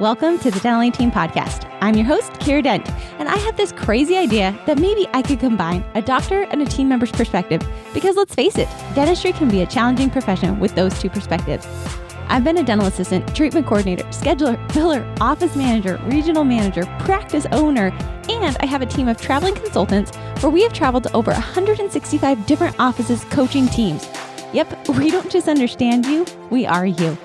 Welcome to the Dental Team Podcast. I'm your host, Kiera Dent, and I have this crazy idea that maybe I could combine a doctor and a team member's perspective because let's face it, dentistry can be a challenging profession with those two perspectives. I've been a dental assistant, treatment coordinator, scheduler, biller, office manager, regional manager, practice owner, and I have a team of traveling consultants where we have traveled to over 165 different offices coaching teams. Yep, we don't just understand you, we are you.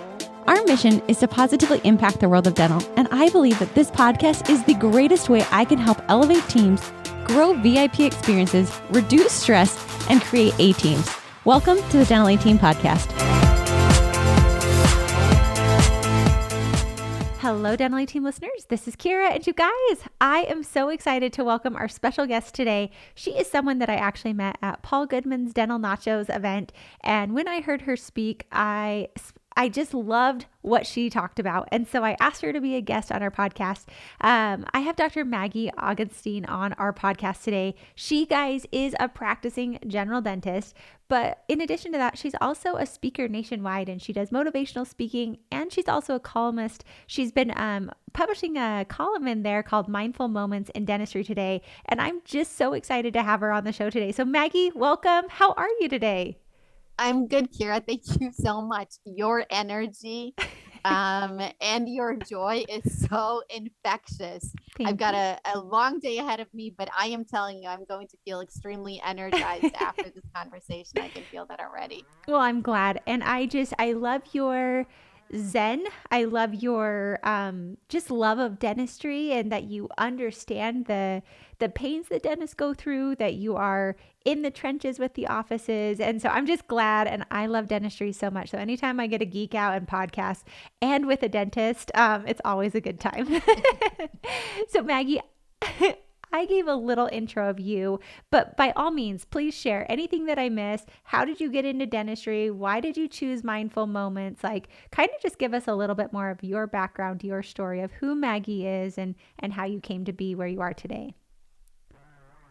Our mission is to positively impact the world of dental, and I believe that this podcast is the greatest way I can help elevate teams, grow VIP experiences, reduce stress, and create A-teams. Welcome to the Dental Team Podcast. Hello, Dental Team listeners. This is Kiera, and you guys, I am so excited to welcome our special guest today. She is someone that I actually met at Paul Goodman's Dental Nachos event, and when I heard her speak, I just loved what she talked about. And so I asked her to be a guest on our podcast. I have Dr. Maggie Augustyn on our podcast today. She, guys, is a practicing general dentist. But in addition to that, she's also a speaker nationwide, and she does motivational speaking, and she's also a columnist. She's been publishing a column in there called Mindful Moments in Dentistry Today. And I'm just so excited to have her on the show today. So Maggie, welcome. How are you today? I'm good, Kiera. Thank you so much. Your energy and your joy is so infectious. I've got a long day ahead of me, but I am telling you, I'm going to feel extremely energized after this conversation. I can feel that already. Well, I'm glad. And I love your zen. I love your just love of dentistry, and that you understand the pains that dentists go through, that you are in the trenches with the offices. And so I'm just glad, and I love dentistry so much. So anytime I get to geek out and podcast and with a dentist, it's always a good time. So Maggie, I gave a little intro of you, but by all means, please share anything that I missed. How did you get into dentistry? Why did you choose Mindful Moments? Like, kind of just give us a little bit more of your background, your story of who Maggie is and how you came to be where you are today.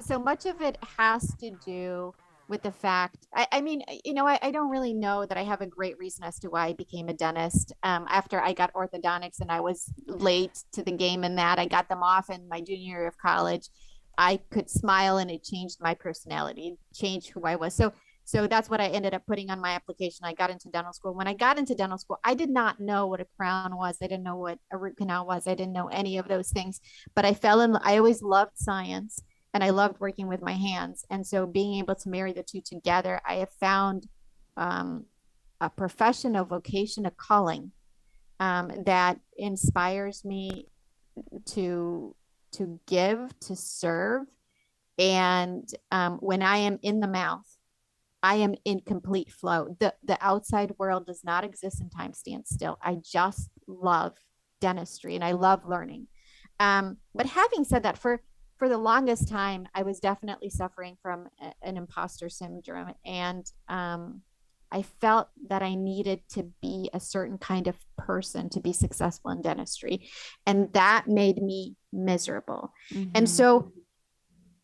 So much of it has to do with the fact, I don't really know that I have a great reason as to why I became a dentist. After I got orthodontics and I was late to the game in that, I got them off in my junior year of college. I could smile, and it changed my personality, changed who I was. So that's what I ended up putting on my application. I got into dental school. When I got into dental school, I did not know what a crown was. I didn't know what a root canal was. I didn't know any of those things, but I always loved science. And I loved working with my hands. And so being able to marry the two together, I have found a profession, a vocation, a calling that inspires me to give, to serve. And when I am in the mouth, I am in complete flow. The outside world does not exist, and time stands still. I just love dentistry, and I love learning. But having said that, for the longest time, I was definitely suffering from an imposter syndrome. And I felt that I needed to be a certain kind of person to be successful in dentistry. And that made me miserable. Mm-hmm. And so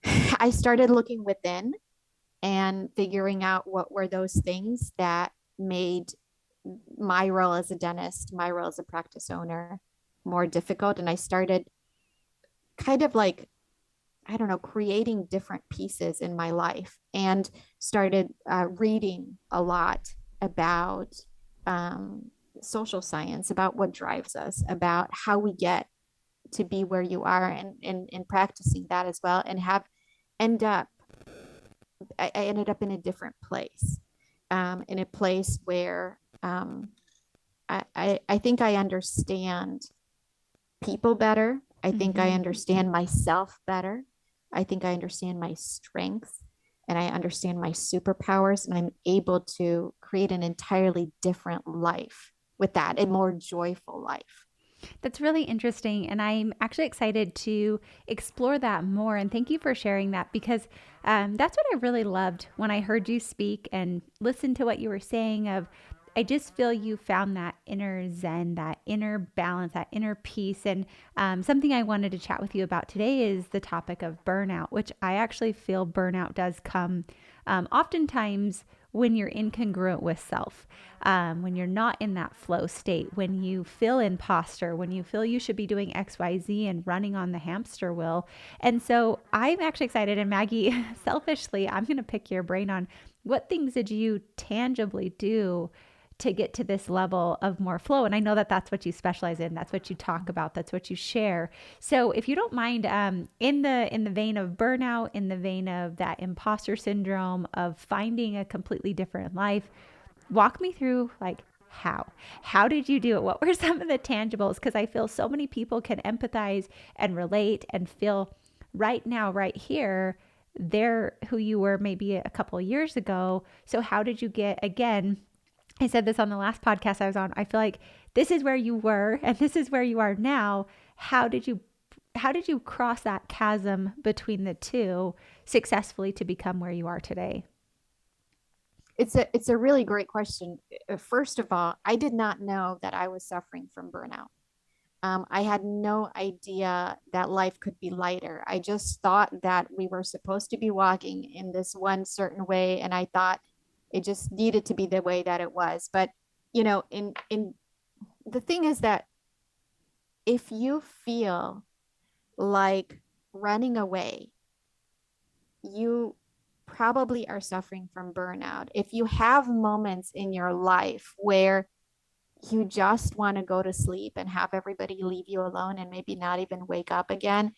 I started looking within and figuring out what were those things that made my role as a dentist, my role as a practice owner, more difficult. And I started kind of like, creating different pieces in my life, and started reading a lot about social science, about what drives us, about how we get to be where you are, and practicing that as well. And I ended up in a different place, in a place where I think I understand people better. I think I understand myself better. I think I understand my strengths, and I understand my superpowers, and I'm able to create an entirely different life with that, a more joyful life. That's really interesting. And I'm actually excited to explore that more. And thank you for sharing that, because that's what I really loved when I heard you speak and listened to what you were saying of, I just feel you found that inner zen, that inner balance, that inner peace. And something I wanted to chat with you about today is the topic of burnout, which I actually feel burnout does come oftentimes when you're incongruent with self, when you're not in that flow state, when you feel imposter, when you feel you should be doing XYZ and running on the hamster wheel. And so I'm actually excited. And Maggie, selfishly, I'm going to pick your brain on what things did you tangibly do to get to this level of more flow. And I know that that's what you specialize in. That's what you talk about. That's what you share. So if you don't mind, in the vein of burnout, in the vein of that imposter syndrome, of finding a completely different life, walk me through like how did you do it? What were some of the tangibles? Because I feel so many people can empathize and relate and feel right now, right here, they're who you were maybe a couple of years ago. So how did you get, again, I said this on the last podcast I was on. I feel like this is where you were and this is where you are now. How did you cross that chasm between the two successfully to become where you are today? It's a really great question. First of all, I did not know that I was suffering from burnout. I had no idea that life could be lighter. I just thought that we were supposed to be walking in this one certain way, and I thought it just needed to be the way that it was. But in the thing is that if you feel like running away, you probably are suffering from burnout. If you have moments in your life where you just want to go to sleep and have everybody leave you alone and maybe not even wake up again,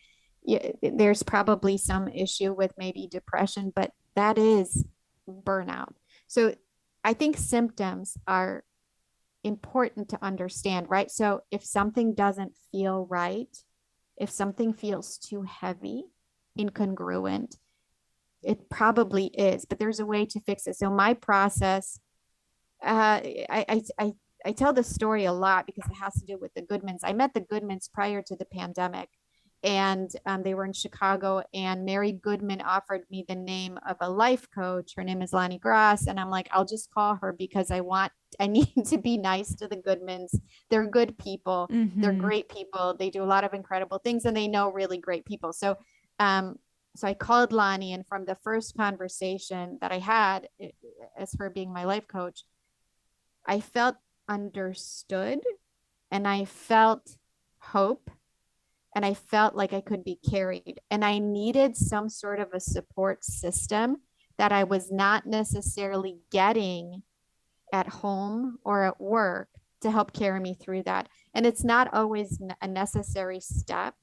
there's probably some issue with maybe depression, but that is burnout. So I think symptoms are important to understand, right? So if something doesn't feel right, if something feels too heavy, incongruent, it probably is, but there's a way to fix it. So my process, I tell this story a lot because it has to do with the Goodmans. I met the Goodmans prior to the pandemic, and they were in Chicago, and Mary Goodman offered me the name of a life coach. Her name is Lonnie Gross. And I'm like, I'll just call her because I need to be nice to the Goodmans. They're good people. Mm-hmm. They're great people. They do a lot of incredible things and they know really great people. So I called Lonnie, and from the first conversation that I had as her being my life coach, I felt understood and I felt hope and I felt like I could be carried, and I needed some sort of a support system that I was not necessarily getting at home or at work to help carry me through that. And it's not always a necessary step,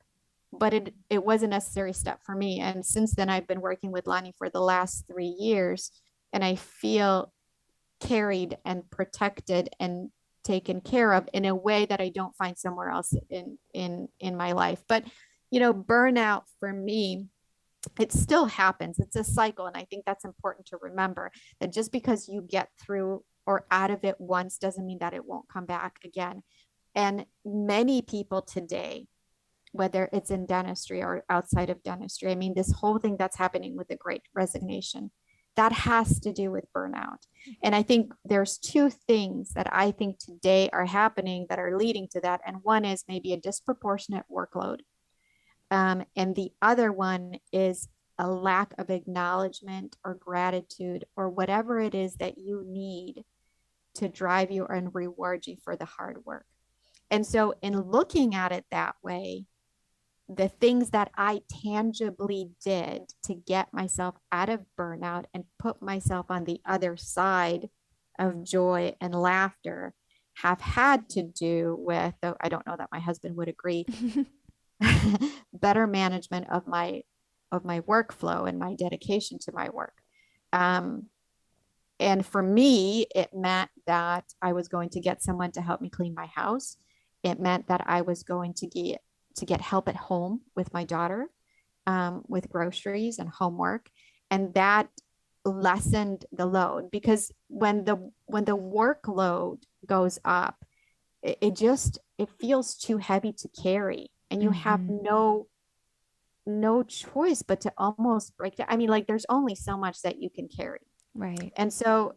but it was a necessary step for me. And since then, I've been working with Lonnie for the last 3 years, and I feel carried and protected and taken care of in a way that I don't find somewhere else in my life. But, burnout for me, it still happens. It's a cycle. And I think that's important to remember, that just because you get through or out of it once doesn't mean that it won't come back again. And many people today, whether it's in dentistry or outside of dentistry, I mean, this whole thing that's happening with the Great Resignation, that has to do with burnout. And I think there's two things that I think today are happening that are leading to that. And one is maybe a disproportionate workload. And the other one is a lack of acknowledgement or gratitude or whatever it is that you need to drive you and reward you for the hard work. And so in looking at it that way, the things that I tangibly did to get myself out of burnout and put myself on the other side of joy and laughter have had to do with, though I don't know that my husband would agree, better management of my workflow and my dedication to my work. And for me, it meant that I was going to get someone to help me clean my house. It meant that I was going to get help at home with my daughter, with groceries and homework. And that lessened the load, because when the workload goes up, it feels too heavy to carry, and you have no choice but to almost break down. I mean, like, there's only so much that you can carry. Right. And so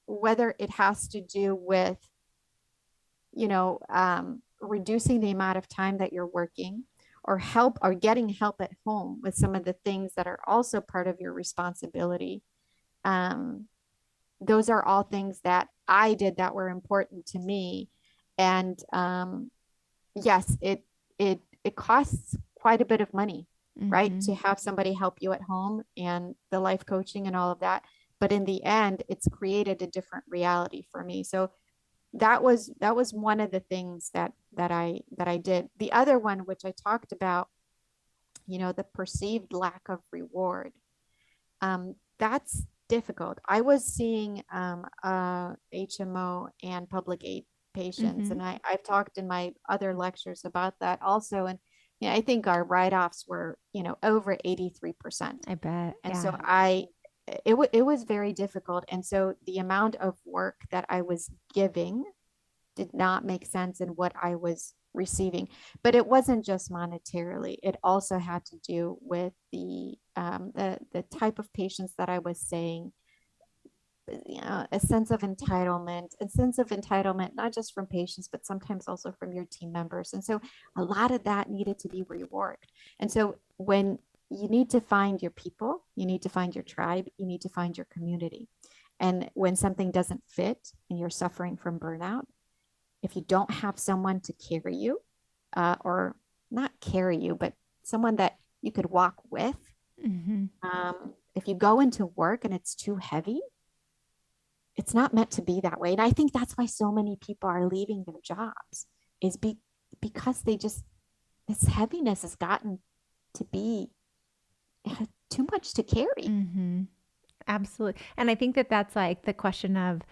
whether it has to do with, reducing the amount of time that you're working, or getting help at home with some of the things that are also part of your responsibility. those are all things that I did that were important to me. And yes, it costs quite a bit of money, right? Mm-hmm. To have somebody help you at home and the life coaching and all of that. But in the end, it's created a different reality for me. So that was one of the things that I did. The other one, which I talked about, the perceived lack of reward. That's difficult. I was seeing HMO and public aid patients, Mm-hmm. and I've talked in my other lectures about that also. And I think our write-offs were, over 83%. I bet. And so Yeah. it was very difficult. And so the amount of work that I was giving did not make sense in what I was receiving. But it wasn't just monetarily. It also had to do with the type of patients that I was saying, a sense of entitlement, not just from patients, but sometimes also from your team members. And so a lot of that needed to be reworked. And so when you need to find your people, you need to find your tribe, you need to find your community. And when something doesn't fit and you're suffering from burnout, if you don't have someone to carry you, or not carry you, but someone that you could walk with, Mm-hmm. if you go into work and it's too heavy, it's not meant to be that way. And I think that's why so many people are leaving their jobs, is because this heaviness has gotten to be too much to carry. Mm-hmm. Absolutely. And I think that that's like the question of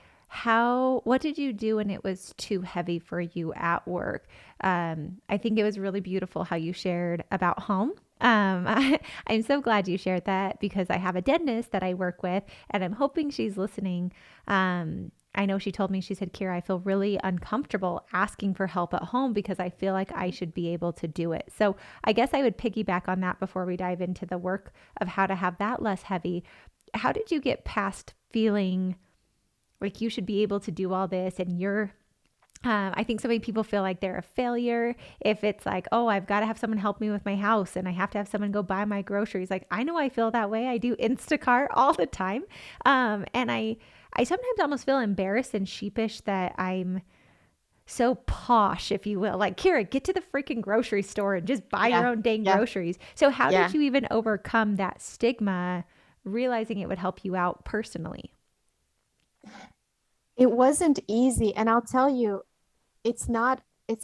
what did you do when it was too heavy for you at work? I think it was really beautiful how you shared about home. I'm so glad you shared that because I have a dentist that I work with and I'm hoping she's listening. I know she told me, she said, Kiera, I feel really uncomfortable asking for help at home because I feel like I should be able to do it. So I guess I would piggyback on that before we dive into the work of how to have that less heavy. How did you get past feeling like you should be able to do all this and I think so many people feel like they're a failure if it's like, oh, I've got to have someone help me with my house and I have to have someone go buy my groceries. Like, I know I feel that way. I do Instacart all the time. And I sometimes almost feel embarrassed and sheepish that I'm so posh, if you will. Like, Kiera, get to the freaking grocery store and just buy your Yeah. own dang Yeah. groceries. So how Yeah. did you even overcome that stigma, realizing it would help you out personally? It wasn't easy. And I'll tell you, it's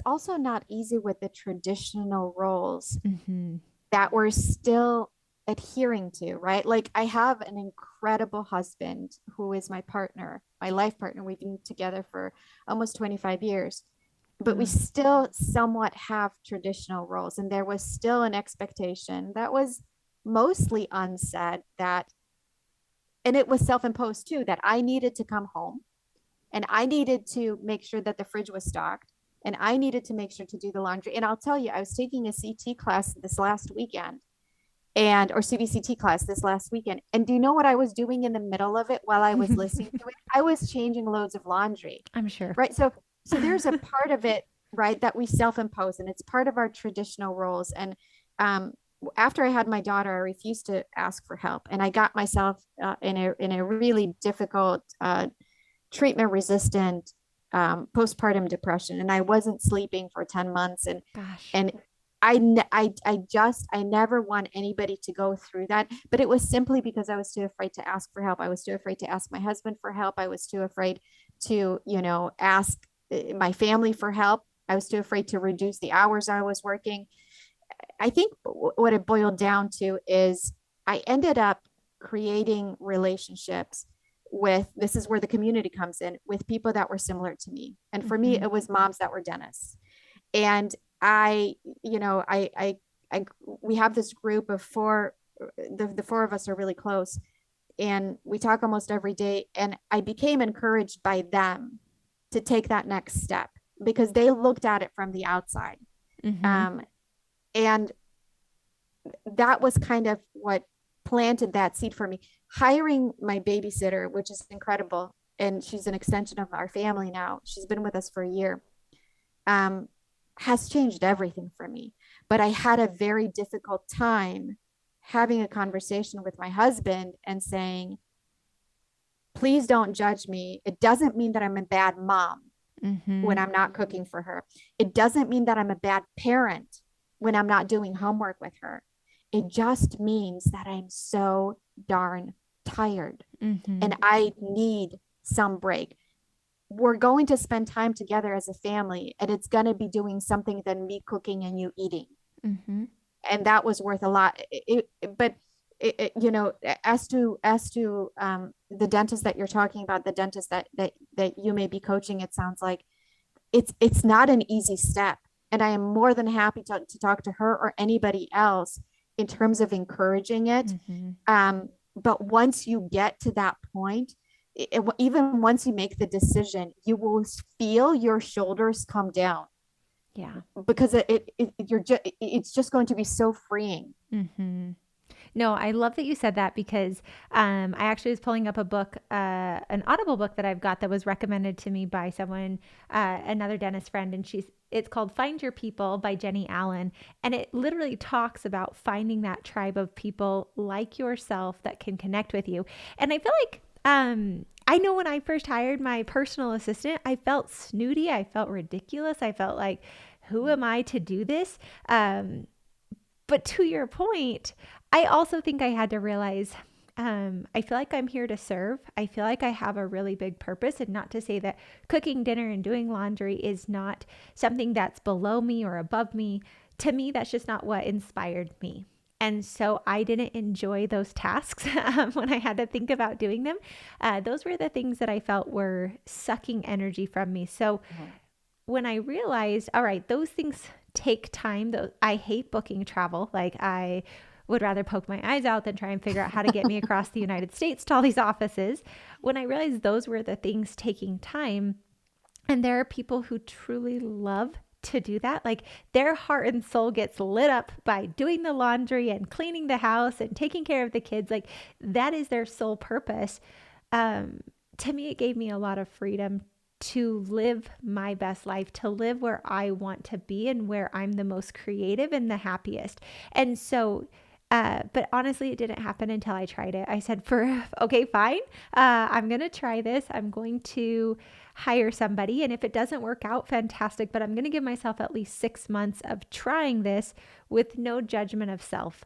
also not easy with the traditional roles Mm-hmm. that we're still adhering to, right? Like, I have an incredible husband who is my partner, my life partner. We've been together for almost 25 years, but we Wow. still somewhat have traditional roles. And there was still an expectation that was mostly unsaid, and it was self-imposed too, that I needed to come home and I needed to make sure that the fridge was stocked and I needed to make sure to do the laundry. And I'll tell you, I was taking a CT class this last weekend, or CBCT class this last weekend. And do you know what I was doing in the middle of it while I was listening to it? I was changing loads of laundry, I'm sure. right? So there's a part of it, right, that we self-impose, and it's part of our traditional roles. And after I had my daughter, I refused to ask for help, and I got myself in a really difficult, treatment resistant, postpartum depression, and I wasn't sleeping for 10 months. And Gosh. and I never want anybody to go through that, but it was simply because I was too afraid to ask for help. I was too afraid to ask my husband for help. I was too afraid to, ask my family for help. I was too afraid to reduce the hours I was working. I think what it boiled down to is I ended up creating relationships this is where the community comes in, with people that were similar to me. And for me, Mm-hmm. it was moms that were dentists. And I, you know, I we have this group of four. The four of us are really close, and we talk almost every day. And I became encouraged by them to take that next step because they looked at it from the outside. Mm-hmm. Um, and that was kind of what planted that seed for me. Hiring my babysitter, which is incredible, and she's an extension of our family now. She's been with us for a year. Um, has changed everything for me. But I had a very difficult time having a conversation with my husband and saying, please don't judge me. It doesn't mean that I'm a bad mom Mm-hmm. when I'm not cooking for her. It doesn't mean that I'm a bad parent when I'm not doing homework with her. It just means that I'm so darn tired Mm-hmm. and I need some break. We're going to spend time together as a family, and it's going to be doing something than me cooking and you eating. Mm-hmm. And that was worth a lot. But you know, as to the dentist that you're talking about, the dentist that you may be coaching, it sounds like it's not an easy step. And I am more than happy to talk to her or anybody else in terms of encouraging it. Mm-hmm. But once you get to that point, even once you make the decision, you will feel your shoulders come down. Yeah. Because it's just going to be so freeing. Mm-hmm. No, I love that you said that because I actually was pulling up a book, an Audible book that I've got that was recommended to me by someone, another dentist friend, and it's called Find Your People by Jenny Allen. And it literally talks about finding that tribe of people like yourself that can connect with you. And I feel like, I know when I first hired my personal assistant, I felt snooty. I felt ridiculous. I felt like, who am I to do this? But to your point, I also think I had to realize I feel like I'm here to serve. I feel like I have a really big purpose, and not to say that cooking dinner and doing laundry is not something that's below me or above me. To me, that's just not what inspired me. And so I didn't enjoy those tasks when I had to think about doing them. Those were the things that I felt were sucking energy from me. So when I realized, all right, those things take time. I hate booking travel. Like, I would rather poke my eyes out than try and figure out how to get me across the United States to all these offices. When I realized those were the things taking time, and there are people who truly love to do that. Like, their heart and soul gets lit up by doing the laundry and cleaning the house and taking care of the kids. Like, that is their sole purpose. To me, it gave me a lot of freedom to live my best life, to live where I want to be and where I'm the most creative and the happiest. And so, but honestly, it didn't happen until I tried it. I said, okay, fine. I'm going to try this. I'm going to hire somebody. And if it doesn't work out, fantastic. But I'm going to give myself at least 6 months of trying this with no judgment of self.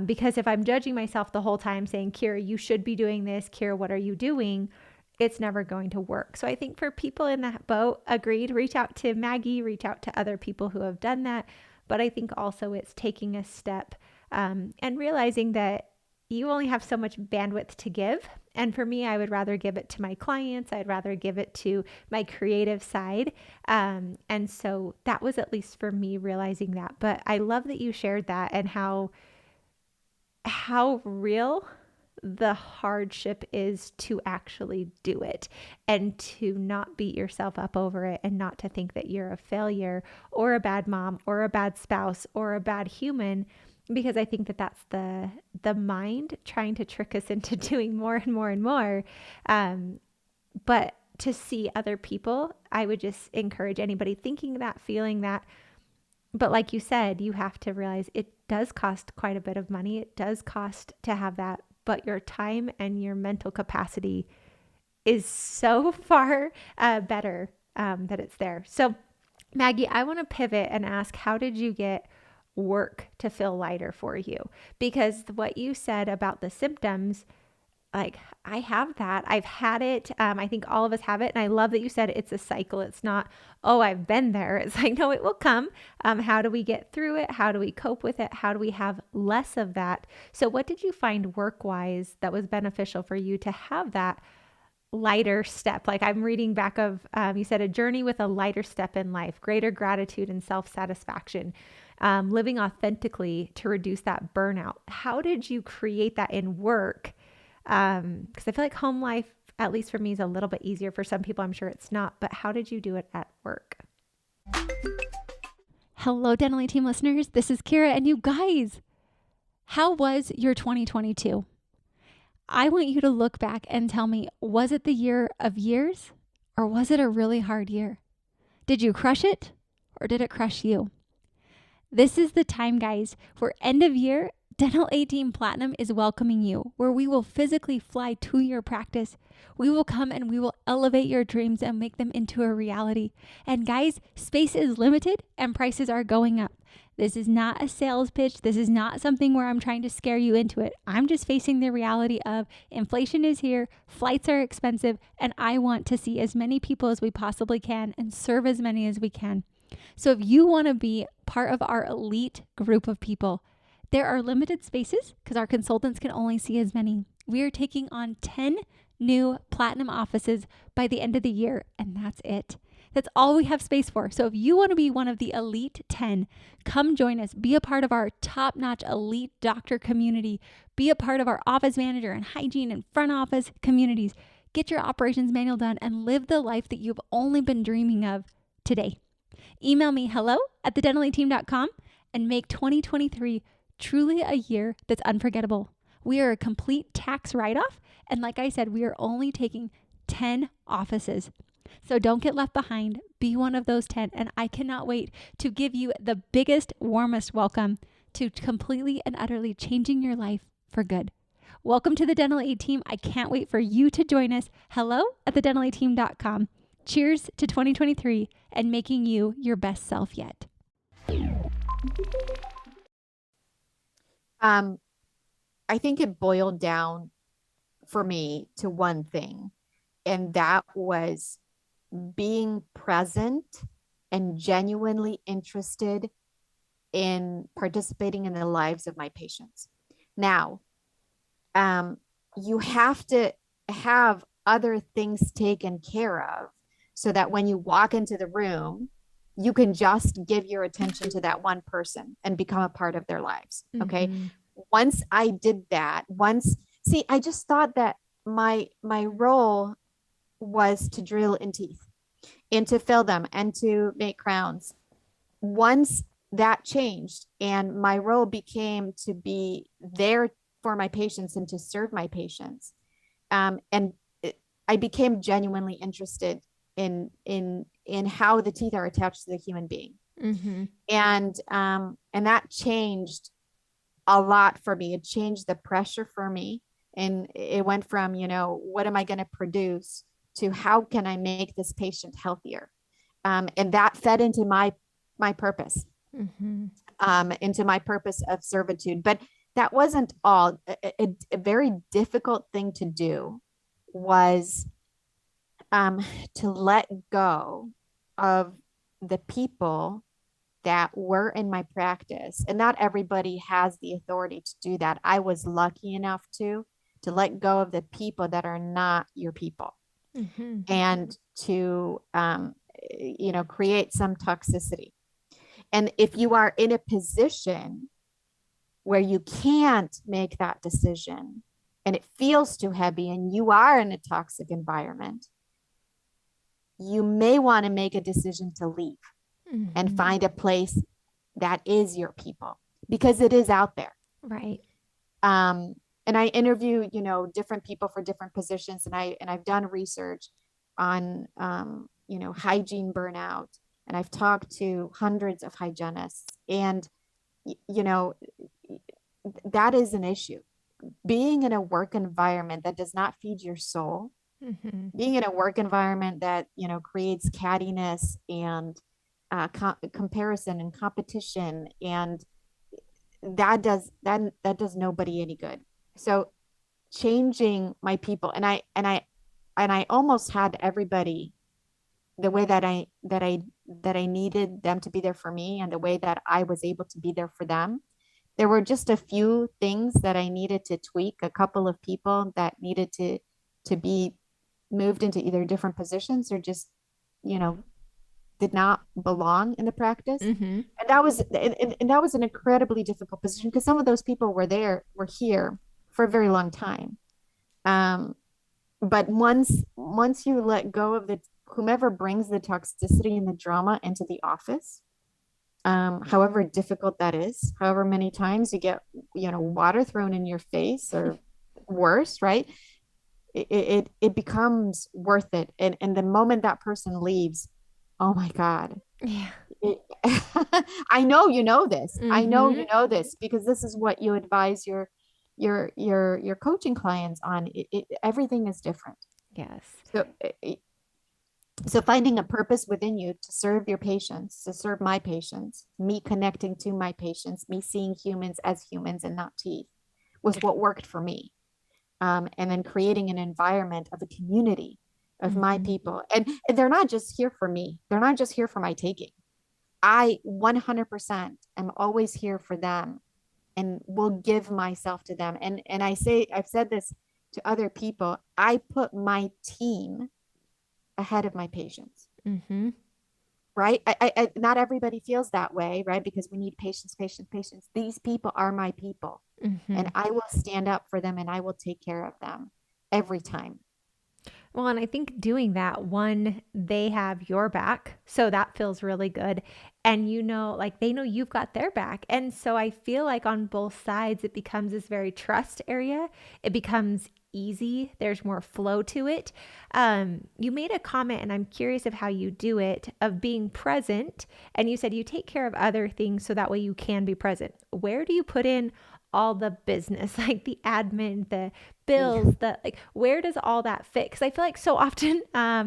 Because if I'm judging myself the whole time saying, Kiera, you should be doing this. Kiera, what are you doing? It's never going to work. So I think for people in that boat, agreed, reach out to Maggie, reach out to other people who have done that. But I think also it's taking a step and realizing that you only have so much bandwidth to give. And for me, I would rather give it to my clients. I'd rather give it to my creative side. And so that was at least for me realizing that. But I love that you shared that and how real the hardship is to actually do it and to not beat yourself up over it and not to think that you're a failure or a bad mom or a bad spouse or a bad human, because I think that that's the mind trying to trick us into doing more and more and more. But to see other people, I would just encourage anybody thinking that, feeling that. But like you said, you have to realize it does cost quite a bit of money. It does cost to have that. But your time and your mental capacity is so far better that it's there. So, Maggie, I want to pivot and ask, how did you get work to feel lighter for you? Because what you said about the symptoms, like, I have that. I've had it. I think all of us have it. And I love that you said it's a cycle. It's not, oh, I've been there. It's like, no, it will come. How do we get through it? How do we cope with it? How do we have less of that? So what did you find work-wise that was beneficial for you to have that lighter step? Like, I'm reading back of, you said a journey with a lighter step in life, greater gratitude and self-satisfaction, living authentically to reduce that burnout. How did you create that in work? Because I feel like home life, at least for me, is a little bit easier. For some people, I'm sure it's not. But how did you do it at work? Hello, Dentally Team listeners. This is Kiera. And you guys, how was your 2022? I want you to look back and tell me, was it the year of years or was it a really hard year? Did you crush it or did it crush you? This is the time, guys, for end of year Dental A Team Platinum is welcoming you, where we will physically fly to your practice. We will come and we will elevate your dreams and make them into a reality. And guys, space is limited and prices are going up. This is not a sales pitch. This is not something where I'm trying to scare you into it. I'm just facing the reality of inflation is here, flights are expensive, and I want to see as many people as we possibly can and serve as many as we can. So if you want to be part of our elite group of people, there are limited spaces because our consultants can only see as many. We are taking on 10 new platinum offices by the end of the year, and that's it. That's all we have space for. So if you want to be one of the elite 10, come join us. Be a part of our top-notch elite doctor community. Be a part of our office manager and hygiene and front office communities. Get your operations manual done and live the life that you've only been dreaming of today. Email me hello@thedentalateam.com and make 2023 truly a year that's unforgettable. We are a complete tax write-off. And like I said, we are only taking 10 offices. So don't get left behind. Be one of those 10. And I cannot wait to give you the biggest, warmest welcome to completely and utterly changing your life for good. Welcome to the Dental A Team. I can't wait for you to join us. hello@thedentalateam.com. Cheers to 2023 and making you your best self yet. I think it boiled down for me to one thing, and that was being present and genuinely interested in participating in the lives of my patients. Now, you have to have other things taken care of so that when you walk into the room, you can just give your attention to that one person and become a part of their lives. Okay. Mm-hmm. Once I did that, I just thought that my role was to drill in teeth and to fill them and to make crowns. Once that changed and my role became to be there for my patients and to serve my patients, I became genuinely interested in how the teeth are attached to the human being. Mm-hmm. And that changed a lot for me. It changed the pressure for me. And it went from, what am I going to produce to how can I make this patient healthier? And that fed into my purpose, mm-hmm. Into my purpose of servitude. But that wasn't all. A very difficult thing to do was to let go of the people that were in my practice. And not everybody has the authority to do that. I was lucky enough to let go of the people that are not your people, mm-hmm. and to, create some toxicity. And if you are in a position where you can't make that decision and it feels too heavy and you are in a toxic environment, you may want to make a decision to leave, mm-hmm. and find a place that is your people, because it is out there. Right. And I interview, different people for different positions, and I've done research on, hygiene burnout, and I've talked to hundreds of hygienists, and, that is an issue. Being in a work environment that does not feed your soul, mm-hmm. being in a work environment that, creates cattiness and comparison and competition, and that does nobody any good. So changing my people, and I almost had everybody the way that I needed them to be there for me, and the way that I was able to be there for them. There were just a few things that I needed to tweak, a couple of people that needed to be moved into either different positions or just, did not belong in the practice. Mm-hmm. And that was an incredibly difficult position, because some of those people were here for a very long time. But once you let go of whomever brings the toxicity and the drama into the office, however difficult that is, however many times you get, water thrown in your face or worse, right? It becomes worth it. And the moment that person leaves, oh my God, Yeah. I know you know this. I know Mm-hmm. you know this because this is what you advise your coaching clients on. Everything is different. Yes. So so finding a purpose within you to serve your patients, to serve my patients, me connecting to my patients, me seeing humans as humans and not teeth was what worked for me. And then creating an environment of a community of my Mm-hmm. people. And they're not just here for me. They're not just here for my taking. I 100% am always here for them and will give myself to them. And I've said this to other people, I put my team ahead of my patients. Mm-hmm. Right. Not everybody feels that way, right? Because we need patience, patience, patience. These people are my people Mm-hmm. and I will stand up for them and I will take care of them every time. Well, and I think doing that, one, they have your back. So that feels really good. And like they know you've got their back. And so I feel like on both sides, it becomes this very trust area. It becomes easy. There's more flow to it. You made a comment, and I'm curious of how you do it, of being present. And you said you take care of other things so that way you can be present. Where do you put in all the business, like the admin, the Yeah. bills, the like, where does all that fit? Because I feel like so often, I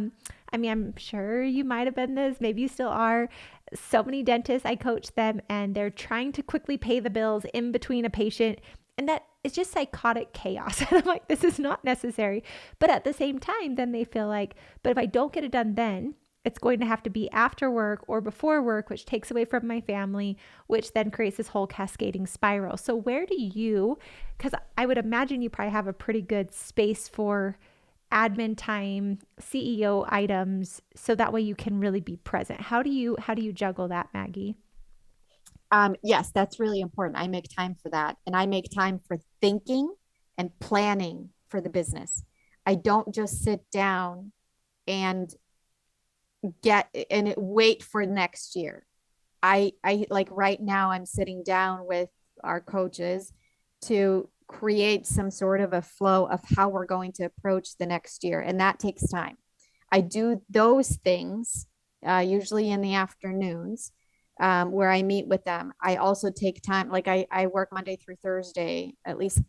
mean, I'm sure you might have been this, maybe you still are. So many dentists, I coach them and they're trying to quickly pay the bills in between a patient. And that is just psychotic chaos. And I'm like, this is not necessary. But at the same time, then they feel like, but if I don't get it done then, it's going to have to be after work or before work, which takes away from my family, which then creates this whole cascading spiral. So where do you, because I would imagine you probably have a pretty good space for admin time, CEO items, so that way you can really be present. How do you juggle that, Maggie? Yes, that's really important. I make time for that. And I make time for thinking and planning for the business. I don't just sit down and wait for next year. I like right now I'm sitting down with our coaches to create some sort of a flow of how we're going to approach the next year. And that takes time. I do those things usually in the afternoons where I meet with them. I also take time, like I work Monday through Thursday, at least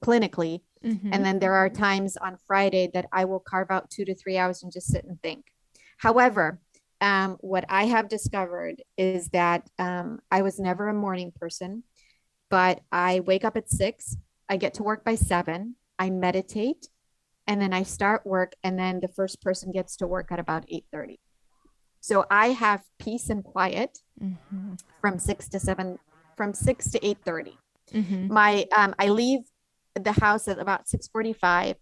clinically. Mm-hmm. And then there are times on Friday that I will carve out 2 to 3 hours and just sit and think. However, what I have discovered is that I was never a morning person, but I wake up at 6, I get to work by 7, I meditate, and then I start work, and then the first person gets to work at about 8:30. So I have peace and quiet Mm-hmm. from 6 to 7, from 6 to 8:30. Mm-hmm. I leave the house at about 6:45.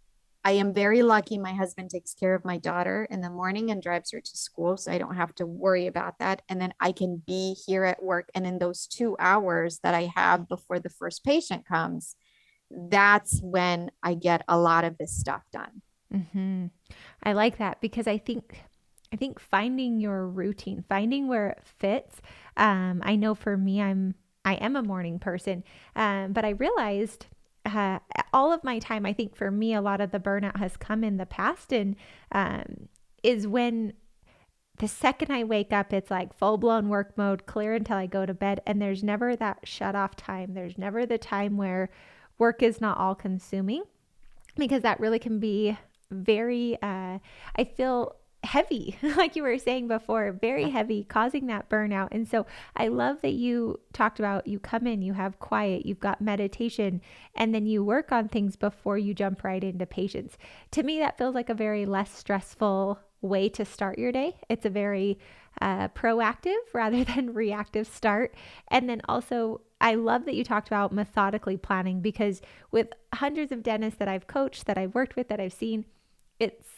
I am very lucky. My husband takes care of my daughter in the morning and drives her to school, so I don't have to worry about that. And then I can be here at work. And in those 2 hours that I have before the first patient comes, that's when I get a lot of this stuff done. Mm-hmm. I like that because I think finding your routine, finding where it fits. I know for me, I am a morning person, but I realized uh, all of my time. I think for me, a lot of the burnout has come in the past, and is when the second I wake up, it's like full blown work mode, clear until I go to bed, and there's never that shut off time. There's never the time where work is not all consuming because that really can be very, I feel heavy, like you were saying before, very heavy, causing that burnout. And so I love that you talked about you come in, you have quiet, you've got meditation, and then you work on things before you jump right into patients. To me, that feels like a very less stressful way to start your day. It's a very proactive rather than reactive start. And then also, I love that you talked about methodically planning because with hundreds of dentists that I've coached, that I've worked with, that I've seen, it's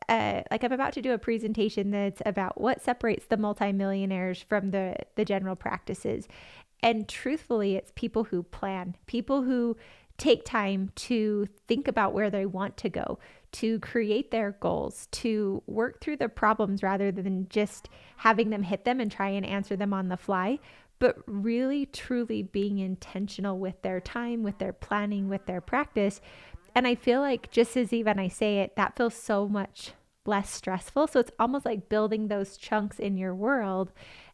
like I'm about to do a presentation that's about what separates the multimillionaires from the general practices. And truthfully, it's people who plan, people who take time to think about where they want to go, to create their goals, to work through the problems rather than just having them hit them and try and answer them on the fly, but really truly being intentional with their time, with their planning, with their practice. And I feel like just as even I say it, that feels so much less stressful. So it's almost like building those chunks in your world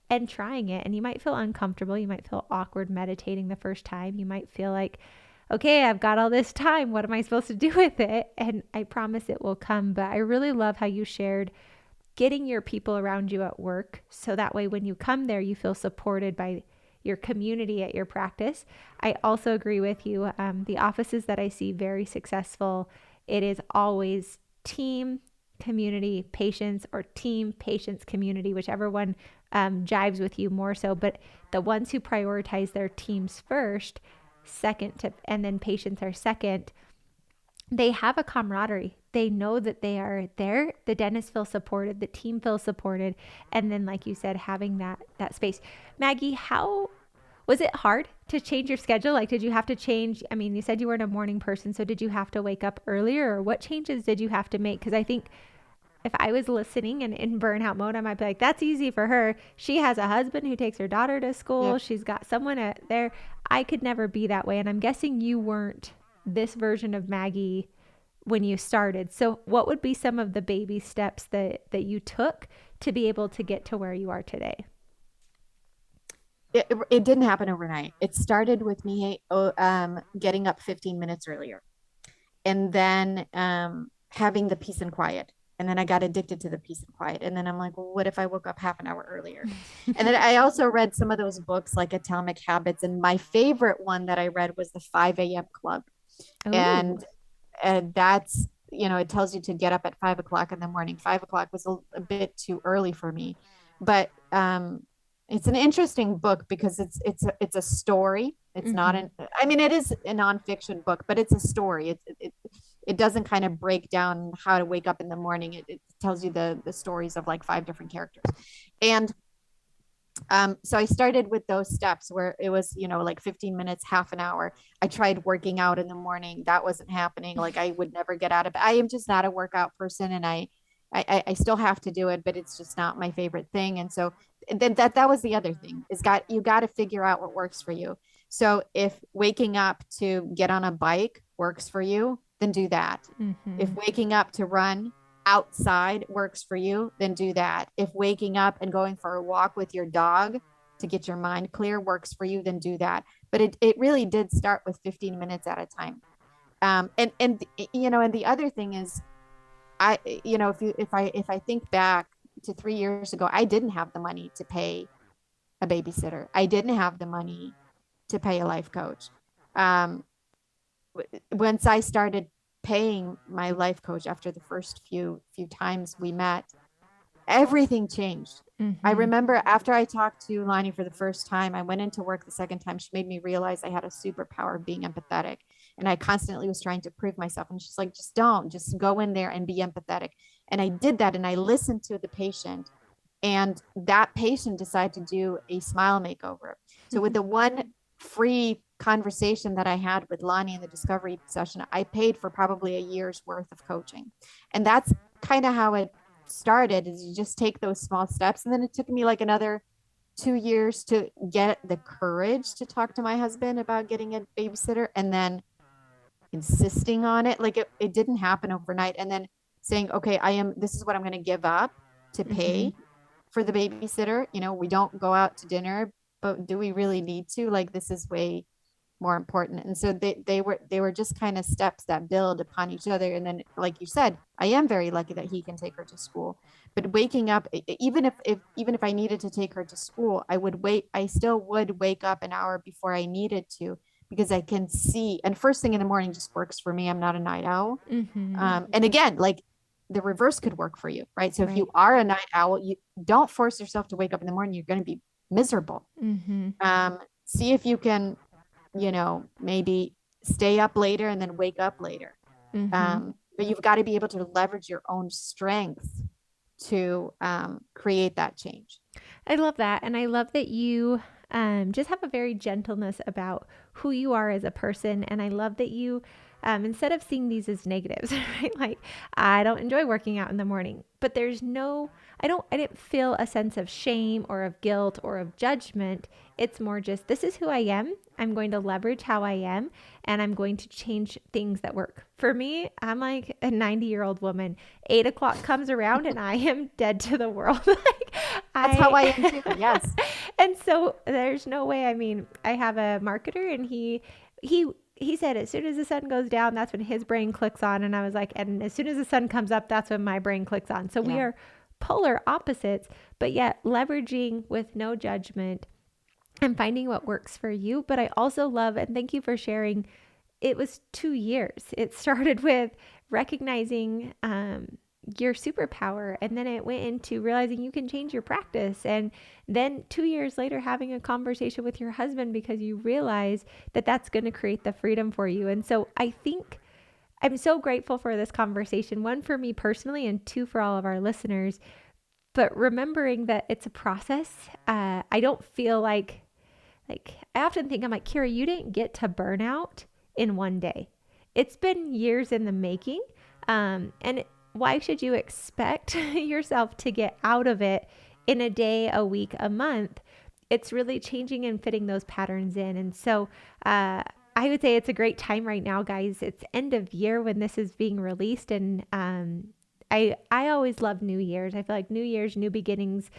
and trying it. And you might feel uncomfortable. You might feel awkward meditating the first time. You might feel like, okay, I've got all this time. What am I supposed to do with it? And I promise it will come. But I really love how you shared getting your people around you at work. So that way, when you come there, you feel supported by your community at your practice. I also agree with you. The offices that I see very successful, it is always team, community, patients, or team, patients, community, whichever one jives with you more so. But the ones who prioritize their teams first, and then patients are second, they have a camaraderie. They know that they are there. The dentist feels supported, the team feels supported. And then, like you said, having that space. Maggie, how was it hard to change your schedule? Like, did you have to change? I mean, you said you weren't a morning person, so did you have to wake up earlier, or what changes did you have to make? Because I think if I was listening and in burnout mode, I might be like, that's easy for her. She has a husband who takes her daughter to school. Yep. She's got someone there. I could never be that way. And I'm guessing you weren't this version of Maggie when you started. So what would be some of the baby steps that you took to be able to get to where you are today? It didn't happen overnight. It started with me getting up 15 minutes earlier, and then having the peace and quiet. And then I got addicted to the peace and quiet. And then I'm like, well, what if I woke up half an hour earlier? And then I also read some of those books like Atomic Habits. And my favorite one that I read was the 5 a.m. Club. Ooh. And that's, it tells you to get up at 5 o'clock in the morning. 5 o'clock was a bit too early for me, but it's an interesting book because it's a story. It's mm-hmm. not it is a nonfiction book, but it's a story. It doesn't kind of break down how to wake up in the morning. It tells you the stories of like 5 different characters. And so I started with those steps where it was, like 15 minutes, half an hour. I tried working out in the morning. That wasn't happening. Like I would never get out of bed. I am just not a workout person, and I still have to do it, but it's just not my favorite thing. And so then that was the other thing is you got to figure out what works for you. So if waking up to get on a bike works for you, then do that. Mm-hmm. If waking up to run outside works for you, then do that. If waking up and going for a walk with your dog to get your mind clear works for you, then do that. But it really did start with 15 minutes at a time. And the other thing is, if I think back to 3 years ago, I didn't have the money to pay a babysitter. I didn't have the money to pay a life coach. Once I started paying my life coach after the first few times we met, everything changed. Mm-hmm. I remember after I talked to Lonnie for the first time, I went into work the second time. She made me realize I had a superpower of being empathetic. And I constantly was trying to prove myself. And she's like, just go in there and be empathetic. And I did that. And I listened to the patient, and that patient decided to do a smile makeover. So with the one free conversation that I had with Lonnie in the discovery session, I paid for probably a year's worth of coaching. And that's kind of how it started, is you just take those small steps. And then it took me like another 2 years to get the courage to talk to my husband about getting a babysitter, and then insisting on it. Like it didn't happen overnight. And then saying, okay, this is what I'm going to give up to pay mm-hmm. for the babysitter. We don't go out to dinner, but do we really need to? Like, this is way more important. And so they were just kind of steps that build upon each other. And then, like you said, I am very lucky that he can take her to school. But waking up, even if I needed to take her to school, I still would wake up an hour before I needed to, because I can see. And first thing in the morning just works for me. I'm not a night owl. Mm-hmm. And again, like the reverse could work for you, right? So if you are a night owl, you don't force yourself to wake up in the morning. You're going to be miserable. Mm-hmm. See if you can, maybe stay up later and then wake up later. Mm-hmm. But you've got to be able to leverage your own strengths to create that change. I love that. And I love that you just have a very gentleness about who you are as a person. And I love that you instead of seeing these as negatives, right? Like, I don't enjoy working out in the morning, but I didn't feel a sense of shame or of guilt or of judgment. It's more just, this is who I am. I'm going to leverage how I am, and I'm going to change things that work. For me, I'm like a 90-year-old woman. 8 o'clock comes around and I am dead to the world. That's how I am too. Yes. And so there's no way. I mean, I have a marketer, and he said as soon as the sun goes down, that's when his brain clicks on. And I was like, and as soon as the sun comes up, that's when my brain clicks on. So we are polar opposites, but yet leveraging with no judgment and finding what works for you. But I also love, and thank you for sharing, it was 2 years. It started with recognizing your superpower, and then it went into realizing you can change your practice. And then 2 years later, having a conversation with your husband because you realize that that's going to create the freedom for you. And so I think I'm so grateful for this conversation, one for me personally, and two for all of our listeners. But remembering that it's a process. I don't feel like I often think, I'm like, Kiera, you didn't get to burnout in one day. It's been years in the making. Why should you expect yourself to get out of it in a day, a week, a month? It's really changing and fitting those patterns in. And so I would say it's a great time right now, guys. It's end of year when this is being released. And I always love New Year's. I feel like New Year's, new beginnings,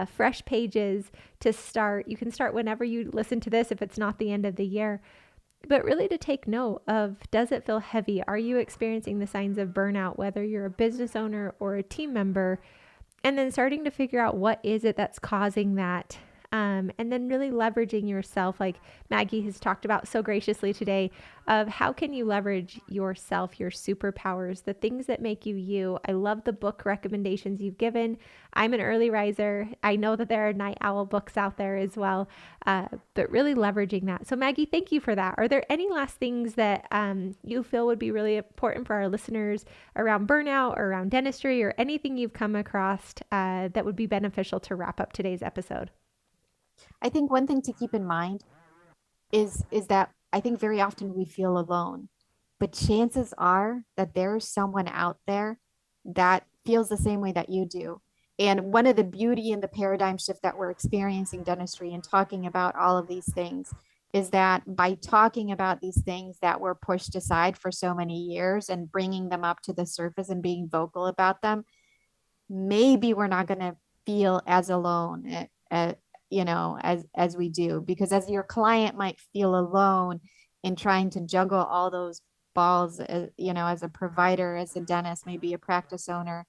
fresh pages to start. You can start whenever you listen to this if it's not the end of the year. But really to take note of, does it feel heavy? Are you experiencing the signs of burnout, whether you're a business owner or a team member? And then starting to figure out what is it that's causing that. And then really leveraging yourself, like Maggie has talked about so graciously today, of how can you leverage yourself, your superpowers, the things that make you you. I love the book recommendations you've given. I'm an early riser. I know that there are night owl books out there as well, but really leveraging that. So Maggie, thank you for that. Are there any last things that you feel would be really important for our listeners around burnout or around dentistry, or anything you've come across that would be beneficial to wrap up today's episode? I think one thing to keep in mind is that I think very often we feel alone, but chances are that there's someone out there that feels the same way that you do. And one of the beauty and the paradigm shift that we're experiencing dentistry and talking about all of these things is that by talking about these things that were pushed aside for so many years and bringing them up to the surface and being vocal about them, maybe we're not going to feel as alone as we do, because as your client might feel alone in trying to juggle all those balls, as a provider, as a dentist, maybe a practice owner,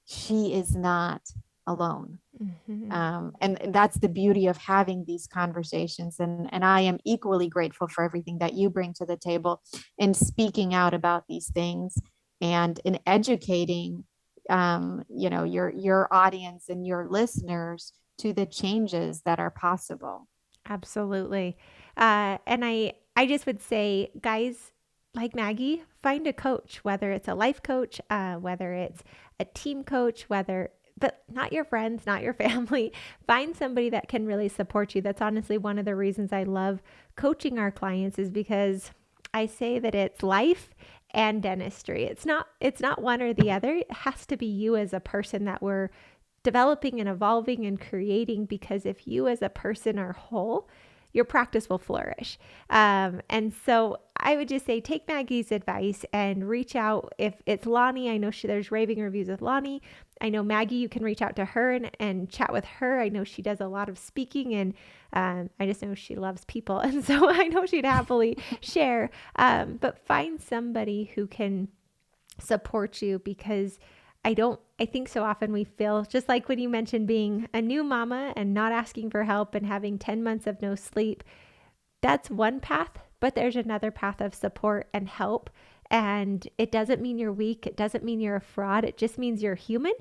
she is not alone. Mm-hmm. And that's the beauty of having these conversations. And I am equally grateful for everything that you bring to the table in speaking out about these things and in educating, your audience and your listeners to the changes that are possible. Absolutely. And I just would say, guys, like Maggie, find a coach, whether it's a life coach, whether it's a team coach, but not your friends, not your family. Find somebody that can really support you. That's honestly one of the reasons I love coaching our clients, is because I say that it's life and dentistry. It's not one or the other. It has to be you as a person that we're developing and evolving and creating, because if you as a person are whole, your practice will flourish. And so I would just say, take Maggie's advice and reach out. If it's Lonnie, I know there's raving reviews with Lonnie. I know Maggie, you can reach out to her and chat with her. I know she does a lot of speaking, and I just know she loves people. And so I know she'd happily share, but find somebody who can support you, because I think so often we feel, just like when you mentioned being a new mama and not asking for help and having 10 months of no sleep, that's one path, but there's another path of support and help. And it doesn't mean you're weak. It doesn't mean you're a fraud. It just means you're human.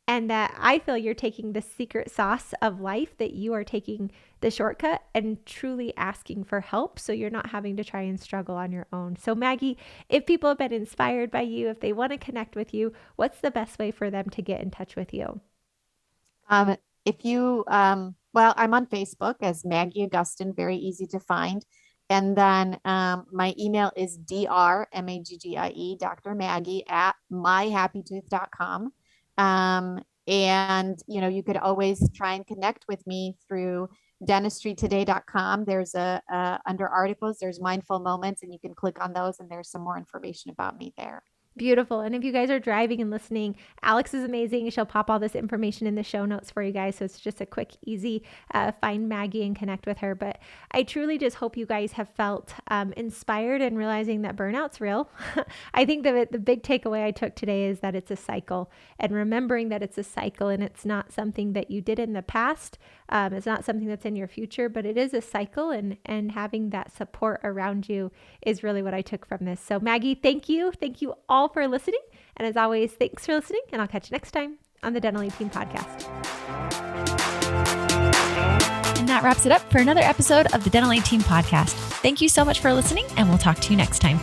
And that I feel you're taking the secret sauce of life, that you are taking the shortcut and truly asking for help, so you're not having to try and struggle on your own. So Maggie, if people have been inspired by you, if they want to connect with you, what's the best way for them to get in touch with you? If you, I'm on Facebook as Maggie Augustyn, very easy to find. And then my email is Maggie, Dr. Maggie at myhappytooth.com. And, you could always try and connect with me through dentistrytoday.com. There's under articles, there's mindful moments, and you can click on those and there's some more information about me there. Beautiful. And if you guys are driving and listening, Alex is amazing. She'll pop all this information in the show notes for you guys. So it's just a quick, easy find Maggie and connect with her. But I truly just hope you guys have felt inspired and realizing that burnout's real. I think the big takeaway I took today is that it's a cycle, and remembering that it's a cycle and it's not something that you did in the past. It's not something that's in your future, but it is a cycle, and having that support around you is really what I took from this. So Maggie, thank you. Thank you all for listening. And as always, thanks for listening, and I'll catch you next time on the Dental 18 podcast. And that wraps it up for another episode of the Dental 18 podcast. Thank you so much for listening, and we'll talk to you next time.